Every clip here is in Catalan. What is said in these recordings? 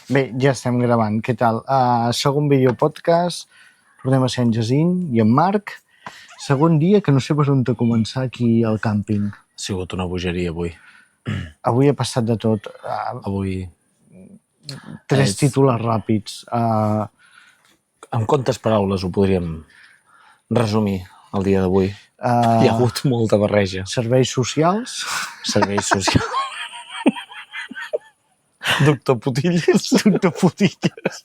Bé, ja estem gravant. Què tal? Segon vídeo podcast. Tornem a ser en Jacint i en Marc. Segon dia que no sé per on començar aquí al càmping. Ha sigut una bogeria avui. Avui ha passat de tot. Avui... Tres titulars ràpids. En quantes paraules ho podríem resumir el dia d'avui? Hi ha hagut molta barreja. Serveis socials. Serveis socials. Doctor Putilles. Doctor Putilles.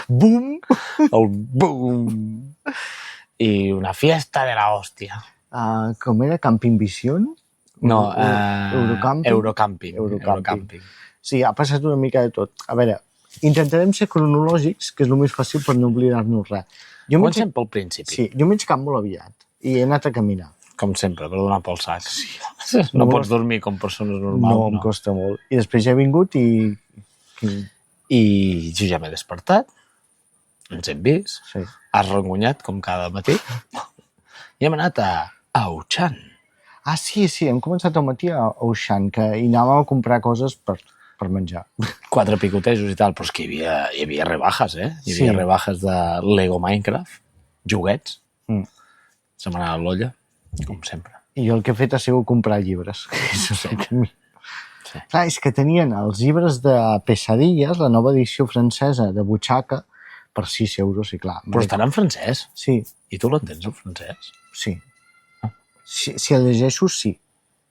Boom! El boom! I una fiesta de la hòstia. Com era? Camping Vision? No, Eurocàmping? Eurocàmping. Sí, ha passat una mica de tot. A veure, intentarem ser cronològics, que és el més fàcil per no oblidar-nos res. Comencem pel principi. Sí, jo m'he aixecat molt aviat i he anat a caminar. Com sempre, per donar pel sac. Sí. No pots dormir com persones normals. No, em costa molt. I després ja he vingut i... I jo ja m'he despertat, ens hem vist, Sí. has rengunyat com cada matí, i hem anat a Auchan. Sí, hem començat al matí a Auchan, que hi anàvem a comprar coses per menjar. 4 picotejos i tal, però és que hi havia rebajas, Hi havia Sí. rebajas de Lego Minecraft, joguets, se m'ha anat l'olla, com sempre. I jo el que he fet ha sigut comprar llibres. Això sí que a mi... Sí. Clar, és que tenien els llibres de Pesadilles, la nova edició francesa de butxaca, per 6 euros, i clar... Però estan en francès, Sí, i tu l'entens en francès? sí. Si el llegeixo, sí.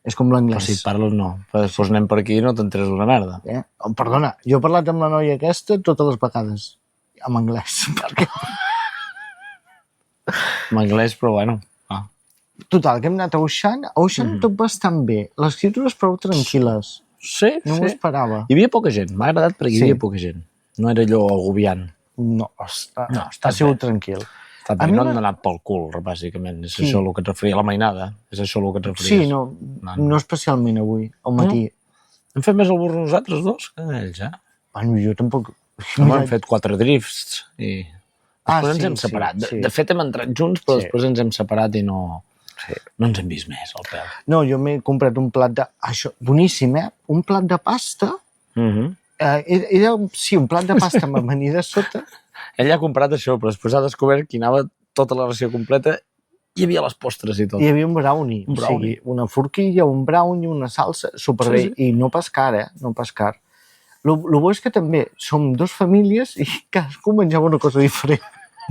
És com Però l'anglès. si et parles, no. Però després anem per aquí i no t'enteres una merda. Perdona, jo he parlat amb la noia aquesta totes les vegades, en anglès, perquè... En anglès, però bueno. Total, que hem anat a Auchan. Auchan tot bastant bé. Les escritures prou tranquil·les. Sí, No m'ho esperava. Hi havia poca gent, m'ha agradat perquè hi havia poca gent. No era allò agobiant. No, està ha sigut tranquil. Està A bé, mi no m'ha- han anat pel cul, bàsicament. És Sí. això el que et referia, la mainada. És això el que et referies. Sí, no especialment avui, al matí. Hem fet més el burro nosaltres dos que ells, Bueno, jo tampoc... Home, hem fet 4 drifts i... Després ens hem sí, separat. sí. De fet, hem entrat junts, però Sí. després ens hem separat i no ens hem vist més, al peu. No, jo m'he comprat un plat de... Això, boníssim, Un plat de pasta. Era, sí, un plat de pasta amb amanida sota. Ell ha comprat això, però després ha descobert que hi anava tota la ració completa. Hi havia les postres i tot. Hi havia un brownie. Un brownie. O sigui, una forquilla, un brownie, una salsa, superbé. Sí. I no pas car, No pas car. Lo bo és que també som 2 famílies i cadascú menjava una cosa diferent.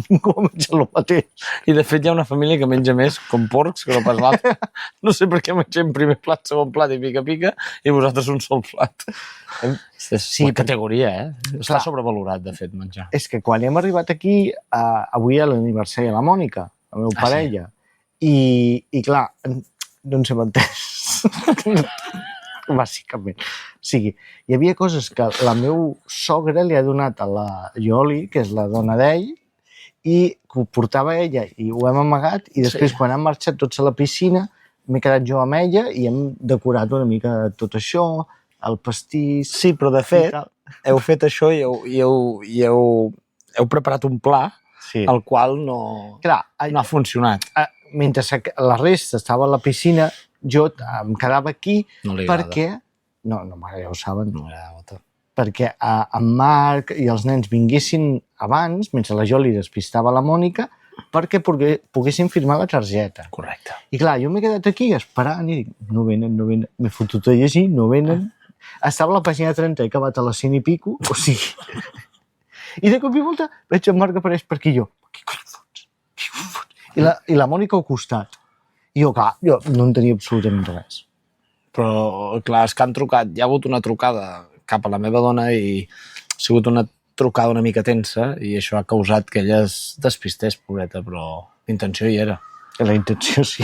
Ningú menja el mateix. I de fet hi ha una família que menja més com porcs que no pas l'altra. No sé per què mengem primer plat, segon plat i pica-pica i vosaltres un sol plat. Sí, la categoria, Està Clar. sobrevalorat, de fet, menjar. És que quan hem arribat aquí, avui a l'aniversari de la Mònica, la meva parella, i clar, no ens hem entès. Bàsicament. O sigui, hi havia coses que la meu sogra li ha donat a la Ioli, que és la dona d'ell, i que ho portava ella i ho hem amagat i després quan han marxat tots a la piscina m'he quedat jo amb ella i hem decorat una mica tot això, el pastís... Sí, però de fet, heu fet això i heu preparat un pla Sí. el qual no ha funcionat. Mentre la resta estava a la piscina, jo em quedava aquí No li agrada. perquè... No, ja ho saben. No m'agrada tot. Perquè en Marc i els nens vinguessin abans, mentre la Joli despistava la Mònica, perquè poguessin firmar la targeta. Correcte. I clar, jo m'he quedat aquí esperant i dic, no venen. M'he fotut a llegir, no venen. Estava a la pàgina 30, he acabat a les 100 i pico, o sigui... I de cop i volta veig en Marc apareix per aquí i jo, què cony fots? I la Mònica al costat. I jo, clar, jo no en tenia absolutament res. Però, clar, és que han trucat. Hi ha hagut una trucada cap a la meva dona i ha sigut una trucada una mica tensa i això ha causat que ella es despistés, pobreta, però l'intenció hi era. La intenció sí.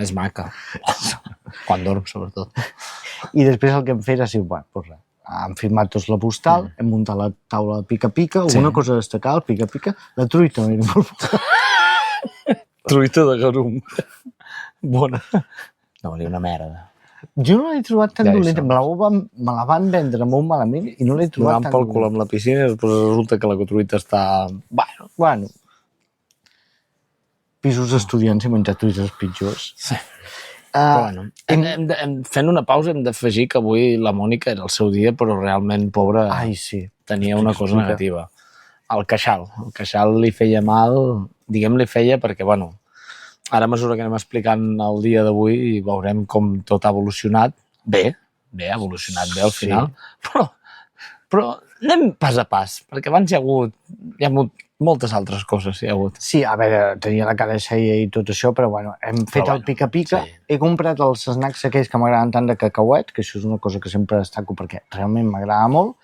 És maca. Quan dorm, sobretot. I després el que hem fet ha sigut, bueno, doncs res, hem firmat tots la postal, hem muntat la taula de pica-pica, alguna cosa a destacar, el pica-pica, la truita era molt bona. Truita de garum. Bona. No, valia una merda. Jo no l'he trobat tan Ja hi dolenta, som. me la van vendre molt malament i no l'he trobat Donant tan pel cul amb la piscina i després resulta que la truita està... Bueno, pisos d'estudiants i menjar truites pitjors. Sí. Però bueno, fent una pausa hem d'afegir que avui la Mònica era el seu dia, però realment, pobra, Ai, sí. tenia una cosa negativa. El queixal li feia mal, diguem li feia perquè, bueno, ara a mesura que anem explicant el dia d'avui veurem com tot ha evolucionat. Bé, ha evolucionat bé al final, però anem pas a pas, perquè abans hi ha hagut moltes altres coses, hi ha hagut. Sí, a veure, tenia la cara xeia i tot això, però bueno, hem fet el pica-pica. Sí. He comprat els snacks aquells que m'agraden tant de cacauet, que això és una cosa que sempre destaco perquè realment m'agrada molt,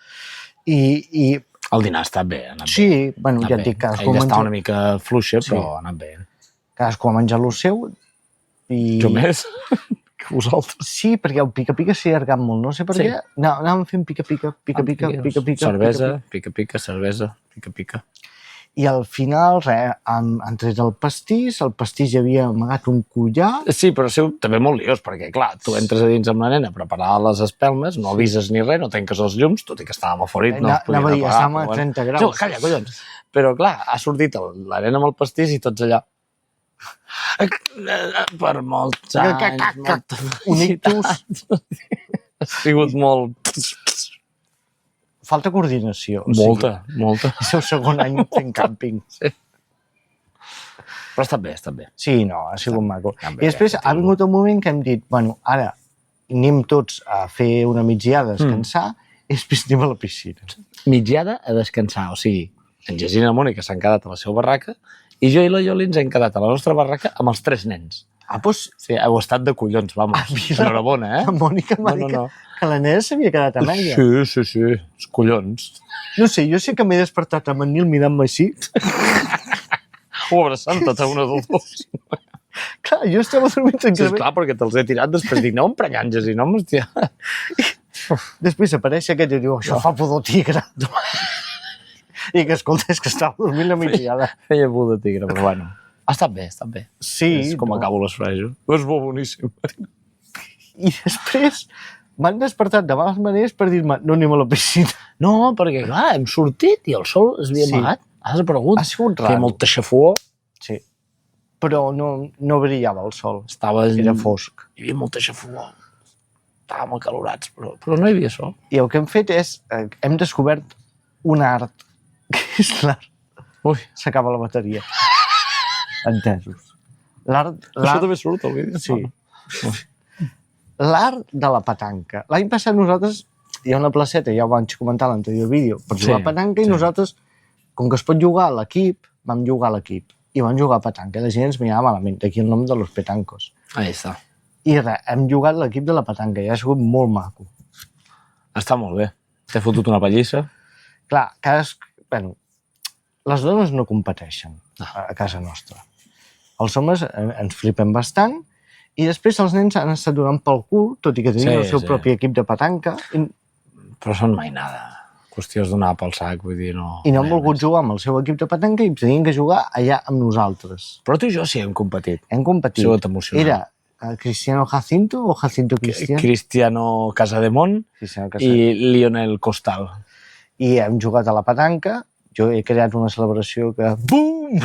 i el dinar està bé, ha anat bé. Sí, bueno, ja et dic, cadascú ell està una mica fluixa, però ha anat bé. Cadascú ha menjat el seu i... Jo més que vosaltres. Sí, perquè el pica-pica s'ha allargat molt, no sé per què. Anàvem fent pica-pica, cervesa, pica-pica, cervesa, pica-pica. I al final, han tret el pastís hi havia amagat un collar... Sí, però ha sigut també molt liós, perquè, clar, tu entres a dins amb la nena a preparar les espelmes, no avises ni res, no tanques els llums, tot i que estàvem a fora, no es podien apagar. Estàvem a 30 graus. No, calla, collons. Però, clar, ha sortit la nena amb el pastís i tots allà... Per molts anys... Un ictus. Ha sigut molt... Falta coordinació. Molta. És el segon any fent càmping. Sí. Però està bé. Sí, no, ha sigut maco. I després ha vingut un moment que hem dit, bueno, ara anem tots a fer una migdiada a descansar i després anem a la piscina. Migdiada a descansar, o sigui, en Jacint i la Mònica s'han quedat a la seva barraca i jo i la Ioli ens hem quedat a la nostra barraca amb els 3 nens. Doncs... Sí, heu estat de collons, vamos. Enhorabona, La Mònica m'ha dit que la nena s'havia quedat amb ella. Sí, els collons. No sé, jo sé que m'he despertat amb en Nil mirant-me així. O abraçant-te a una dels dos. Clar, jo estava dormint tranquil·lament. Sí, clar, perquè te'ls he tirat, després dic, no, emprenyant, Jacint, no, hòstia. Després apareix aquest i diu, això fa pudor tigre. I que, escolta, és que estava dormint la migdiada. Feia pudor tigre, però bueno. Ha estat bé. Sí. És com acabo les frases. És molt boníssim. I després m'han despertat de males maneres per dir-me no anem a la piscina. No, perquè clar, hem sortit i el sol es havia amagat. Ha desaparegut. Ha sigut raro. Feia molta xafogor. Sí. Però no brillava el sol. Era fosc. Hi havia molta xafogor. Estàvem acalorats, però no hi havia sol. I el que hem fet és, hem descobert un art, que és l'art. Ui, s'acaba la bateria. Entesos. Això també surt al vídeo? Sí. L'art de la petanca. L'any passat nosaltres, hi ha una placeta, ja ho vaig comentar a l'anterior vídeo, per jugar a petanca i nosaltres, com que es pot jugar a l'equip, vam jugar a l'equip. I vam jugar a petanca. La gent ens mirava malament. D'aquí el nom de los petancos. Ahí està. I res, hem jugat l'equip de la petanca i ha sigut molt maco. Està molt bé. T'he fotut una pallissa. Clar, bueno, les dones no competeixen a casa nostra. Els homes ens flipem bastant i després els nens han estat donant pel cul, tot i que tenien el seu propi equip de petanca. Però són mai nada. Qüestió és donar pel sac, vull dir, no... I no han volgut jugar amb el seu equip de petanca i tenien que jugar allà amb nosaltres. Però tu i jo sí hem competit. Hem competit. Ha sigut emocionant. Era Cristiano Jacinto o Jacinto Cristiano? Cristiano Casademont i Lionel Costal. I hem jugat a la petanca. Jo he creat una celebració que... Bum!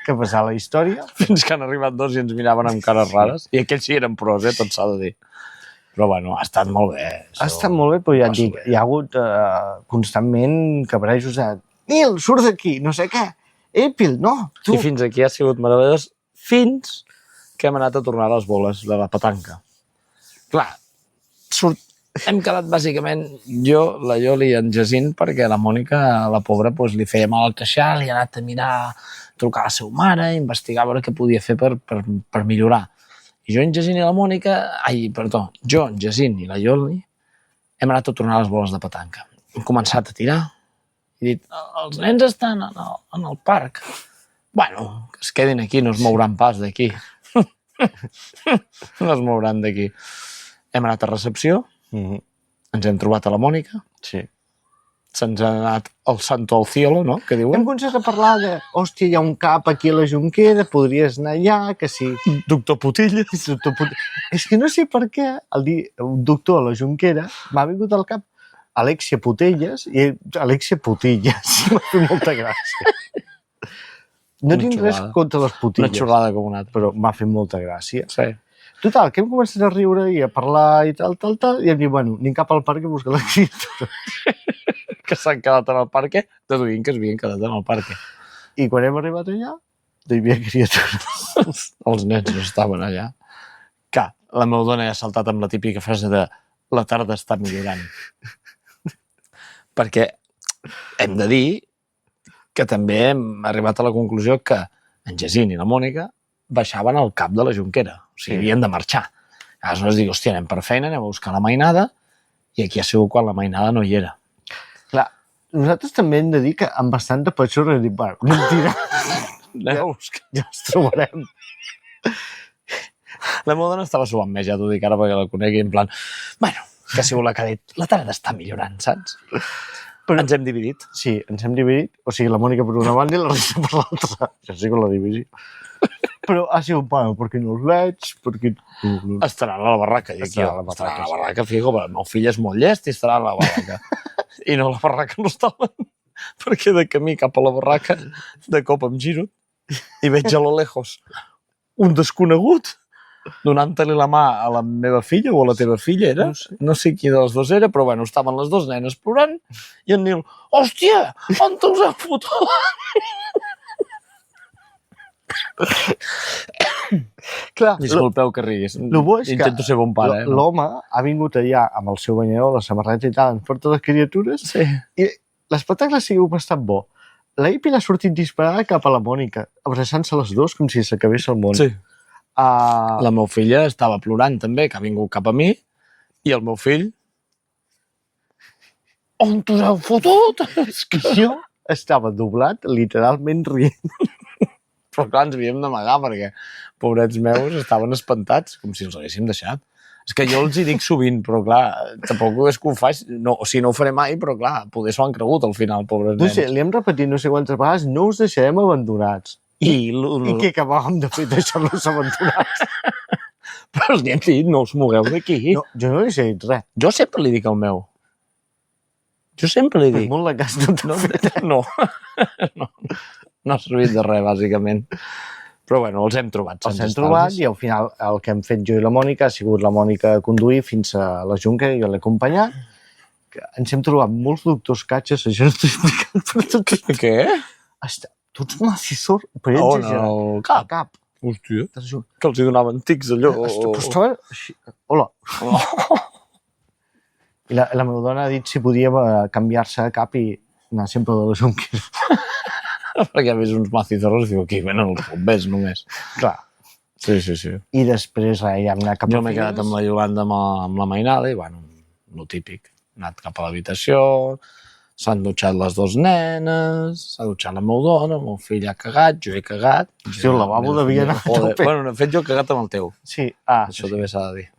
que passava la història. Fins que han arribat dos i ens miraven amb cares rares. I aquells sí eren pros, tot s'ha de dir. Però bueno, ha estat molt bé. Ha estat molt bé, però ja et dic, hi ha hagut constantment cabrejos de Nil, surt d'aquí, no sé què. Pil, no, tu. I fins aquí ha sigut meravellós, fins que hem anat a tornar les boles de la petanca. Clar, hem quedat bàsicament jo, la Ioli i en Jacint, perquè la Mònica, la pobra, li feia mal al queixal i ha anat a mirar, trucar a la seva mare, investigar a veure què podia fer per millorar. I jo, en Jacint i la Mònica, jo, en Jacint i la Ioli, hem anat a tornar les boles de petanca. Hem començat a tirar. He dit, els nens estan en el parc. Bueno, que es quedin aquí, no es mouran pas d'aquí. No es mouran d'aquí. Hem anat a recepció, ens hem trobat a la Mònica. Sí. Se'ns ha anat el santo al cielo, no?, que diuen. Hem començat a parlar de, hòstia, hi ha un cap aquí a la Jonquera, podries anar allà, que sí. Doctor Putilles. És que no sé per què, un doctor a la Jonquera m'ha vingut al cap Alexia Putelles i Alexia Putilles. M'ha fet molta gràcia. No Una tinc res xulada. contra les Una putilles, xulada com una altra. però m'ha fet molta gràcia. Sí. Total, que hem començat a riure i a parlar i tal, i hem dit, bueno, anem cap al parc a buscar la criatura. Que s'han quedat en el parc, deduint que es havien quedat en el parc. I quan hem arribat allà, no hi havia criatura. Els nens no estaven allà. Que la meva dona ja ha saltat amb la típica frase de la tarda està millorant. Perquè hem de dir que també hem arribat a la conclusió que en Jacint i la Mònica baixaven al cap de la Jonquera. O sigui, havien de marxar. Aleshores dic, hòstia, anem per feina, anem a buscar la mainada, i aquí ha sigut quan la mainada no hi era. Clar, nosaltres també hem de dir que amb bastant de petxorra hem dit, bueno, mentira, Anem a buscar. ja ens trobarem. La meva dona estava subant més, ja t'ho dic ara perquè la conegui, en plan, bueno, que ha sigut la que ha dit, la tarda està millorant, saps? Però ens hem dividit. Sí, ens hem dividit, o sigui, la Mònica per una banda i la resta per l'altra. Això sí que la divisió. Però ha sigut, bueno, perquè no els veig, perquè... Estaran a la barraca, i aquí, Estaran a la estaran a barraca, la barraca, fijo, però el meu fill és molt llest i estarà a la barraca. I no a la barraca no estaven, perquè de camí cap a la barraca, de cop em giro i veig a lo lejos un desconegut donant-li la mà a la meva filla o a la teva filla, era? No sé qui de les dues era, però bueno, estaven les dues nenes plorant i en Nil, hòstia, on te'ls han fotut? Clar, Disculpeu que riguis. lo bo és que Intento ser bon pare. l'home ha vingut allà amb el seu banyador, la samarreta i tal, ens porta les criatures, Sí. i l'espectacle ha sigut bastant bo. La Ipi l'ha sortit disparada cap a la Mònica, abraçant-se les dues com si s'acabés el món. Sí. Uh, La meva filla estava plorant també, que ha vingut cap a mi, i el meu fill... On t'us heu fotut? És que... jo estava doblat, literalment rient. Però clar, ens havíem d'amagar perquè, pobrets meus, estaven espantats, com si els haguéssim deixat. És que jo els hi dic sovint, però clar, tampoc és que ho faig, no, o sigui, no ho faré mai, però clar, poder s'ho han cregut al final, pobres No nens. sé, li hem repetit no sé quantes vegades, no us deixarem abandonats. I què acabàvem de fer, deixar-los abandonats? Però els hem dit, no us mogueu d'aquí. No, jo no li he dit res. Jo sempre li dic al meu. Jo sempre li Per dic. molt la cas no t'ha fet. No. No ha servit de res, bàsicament. Però bueno, els hem trobat. Els hem trobat i al final el que hem fet jo i la Mònica ha sigut la Mònica a conduir fins a la Junquera i jo l'he acompanyat. Que ens hem trobat molts doctors catxes, això no t'he explicat, però tots... Què? Tots macissor, però On? exagerat. El cap? Al cap. Hòstia, Te'ls juro. que els hi donaven tics allò. Però estaven així. Hola. I la meva dona ha dit si podia canviar-se a cap i anar sempre de la Junquera. Perquè ha vist uns macizorros i diu, aquí venen els bombers només. Clar. Sí, sí, sí. I després ja hem anat cap Jo a m'he quedat amb la Iolanda amb la mainada i, bueno, lo típic. He anat cap a l'habitació, s'han dutxat les dues nenes, s'ha dutxat la meva dona, el meu fill ha cagat, jo he cagat. Hòstia, el lavabo devia anar a Joder. tope. Bueno, de fet, jo he cagat amb el teu. Sí, Això sí. també s'ha de dir.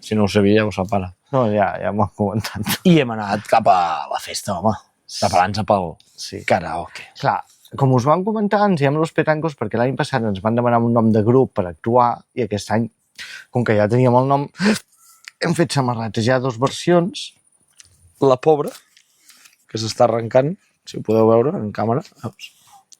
Si no ho sabia, ja ho sap ara. No, ja m'ho han comentat. I hem anat cap a la festa, home. Preparant-se pel Sí. karaoke. Clar, com us van comentar, ens diem Los Petangos perquè l'any passat ens van demanar un nom de grup per actuar i aquest any, com que ja teníem el nom, hem fet samarretes. Hi ha dues versions. La pobra, que s'està arrencant, si ho podeu veure en càmera. Veus?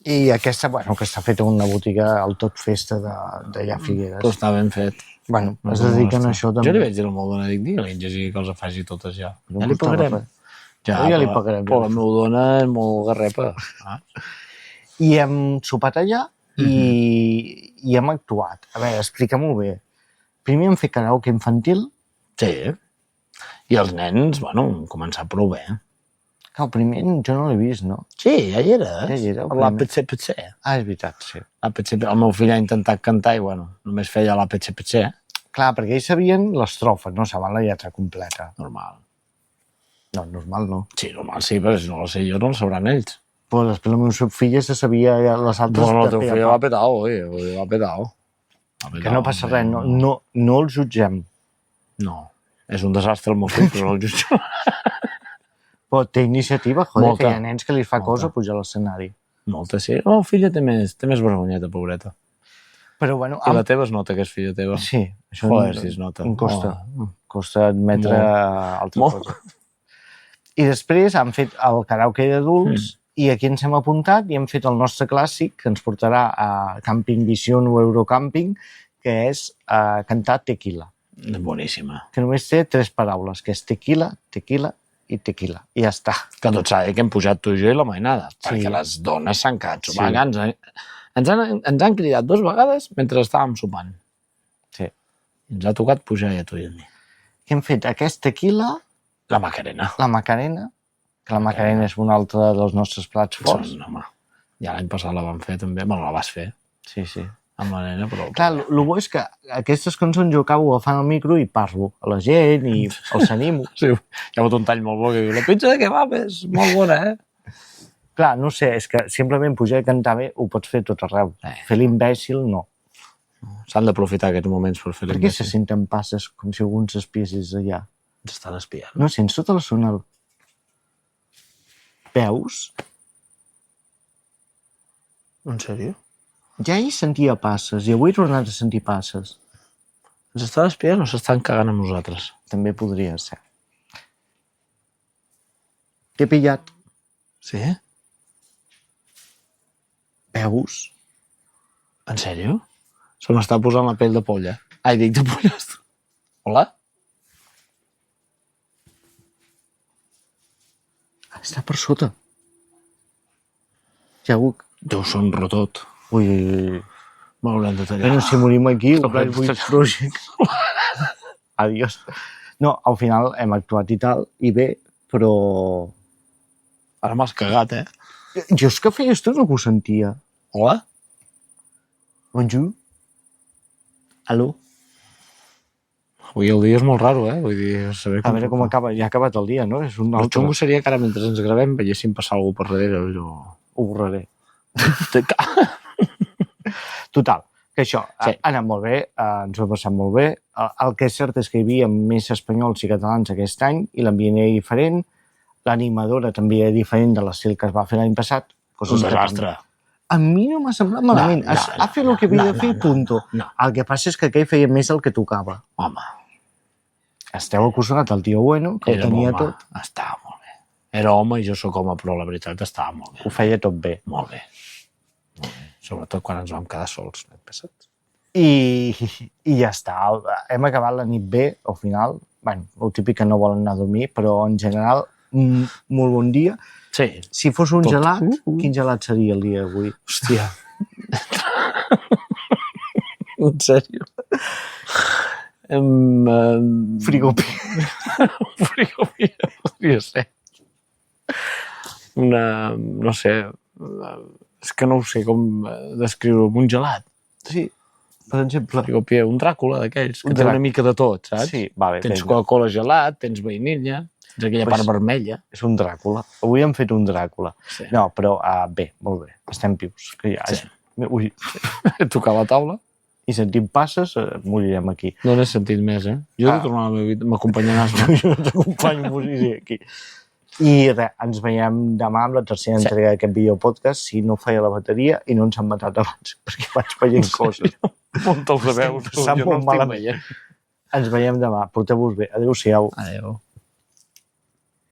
I aquesta, bueno, que està feta en una botiga al Tot Festa d'allà a Figueres. Però està ben fet. Bueno, es dediquen a això també. Jo li vaig dir al meu dona, dic, digue-li que els faci totes ja. No Ja li costava pagarem. res. Ja, Ja li pagarem. Però la meva dona és molt garrepa. Ah? I hem sopat allà i hem actuat. A veure, explica-m'ho bé. Primer hem fet karaoke infantil. Sí. I els nens, bueno, han començat prou bé. El primer jo no l'he vist, no? Sí, ja hi era. Ja hi era, el Per primer. l'APC-PC. Ah, és veritat, sí. El meu fill ha intentat cantar i, bueno, només feia l'APC-PC. Clar, perquè ells sabien l'estrofa, no saben la lletra completa. Normal. No, normal no. Sí, normal sí, però si no la sé jo, no la sabran ells. Però després la meva filla se sabia les altres... Bueno, el de teu pe a fill pa. va petao, va petao. Que no passa res, no el jutgem. No, és un desastre el meu fill, però no el jutjo. Però té iniciativa, joder, Molta. que hi ha nens que li fa Molta. cosa pujar a l'escenari. Molta, sí. La meva filla té més vergonyeta, pobreta. Però bueno... I la teva es nota que és filla teva. Sí, això Joder, si es nota. em costa. Oh. Costa admetre Molt. altra Molt. cosa. I després han fet el karaoke d'adults I aquí ens hem apuntat i hem fet el nostre clàssic que ens portarà a Camping Vision o Eurocamping, que és cantar Tequila, Boníssima. que només té 3 paraules, que és tequila, tequila i tequila. I ja està. Que tot s'ha de dir que hem pujat tu i jo i la mainada, Sí. perquè les dones s'han quedat Sí. sopant. Ens han cridat 2 vegades mentre estàvem sopant. Sí. I ens ha tocat pujar ja tu i a mi. Què hem fet? Aquest tequila, La Macarena. la Macarena, que la Macarena és un altre dels nostres plats forts. Són, home, ja l'any passat la vam fer també. Bueno, la vas fer Sí, sí. amb la nena, però... Clar, el bo és que aquestes cançons jo acabo agafant el micro i parlo a la gent i els animo. Sí, hi ha hagut un tall molt bo que diu la pizza de kebab és molt bona, eh? Clar, no sé, és que simplement pujar i cantar bé ho pots fer tot arreu. Fer l'imbècil, no. S'han d'aprofitar aquests moments per fer Per què se senten passes com si algú ens espiessis allà? Ens estan espiant. No sents tota la sonal. Veus? En sèrio? Ja hi sentia passes i avui he tornat a sentir passes. Ens estan espiant o s'estan cagant amb nosaltres? També podria ser. T'he pillat. Sí? Veus? En sèrio? Se m'està posant la pell de polla. Ai, dic de pollastre. Hola? Està per sota. Ja algú... Deu ser un rotot. Ui, ui, ui. M'haurem de tallar. Bueno, si morim aquí, No, ho Black però- Witch Project. Adiós. No, al final hem actuat i tal, i bé, però... Ara m'has cagat, eh? Jo és que feia estona que ho sentia. Hola? Bonjour. Aló. Avui el dia és molt raro, eh? Vull dir, saber A veure com acaba. Ja ha acabat el dia, no? És un El altre. xungo seria que ara, mentre ens gravem, veiéssim passar algú per darrere, però... Ho borraré. Total, que això Sí. ha anat molt bé, ens ho hem passat molt bé. El que és cert és que hi havia més espanyols i catalans aquest any i l'ambient era diferent. L'animadora també era diferent de l'estil que es va fer l'any passat. Un desastre. A mi no m'ha semblat malament. Ha fet el que havia de fer i punto. no. El que passa és que aquell feia més el que tocava. Home, Esteu acusat al tio Bueno, que ho era tenia home. tot. Estava molt bé. Era home i jo sóc home, però la veritat estava molt bé. Ho feia tot bé. Molt bé. Molt bé. Sobretot quan ens vam quedar sols l'any passat. I ja està. Hem acabat la nit bé, al final. Bueno, el típic que no volen anar a dormir, però en general, molt bon dia. Sí. Si fos un Tot. gelat, quin gelat seria el dia d'avui? Hòstia. En sèrio? Frigopi. Frigomira, podria ser. No sé, és que no ho sé com descriure un gelat. Sí, per exemple. Frigopia, un Dràcula d'aquells, que Un té una Dràcula. mica de tot, saps? Sí, vale, Tens vinga. Coca-Cola gelat, tens vainilla, tens aquella Pues- part vermella. És un Dràcula. Avui hem fet un Dràcula. Sí. No, però bé, molt bé. Estem pius. Que ja Sí. Ui, Tocar la taula. i sentim passes, morirem aquí. No n'he sentit més, eh? Jo he de tornar a la meva vida, m'acompanyaràs, no? Jo t'acompanyo a morir aquí. I res, ens veiem demà amb la tercera entrega d'aquest videopodcast, si no feia la bateria i no ens han matat abans, perquè vaig veient coses. On te'ls veus? Passant molt malament. Ens veiem demà. Porteu-vos bé. Adéu-siau. Adéu.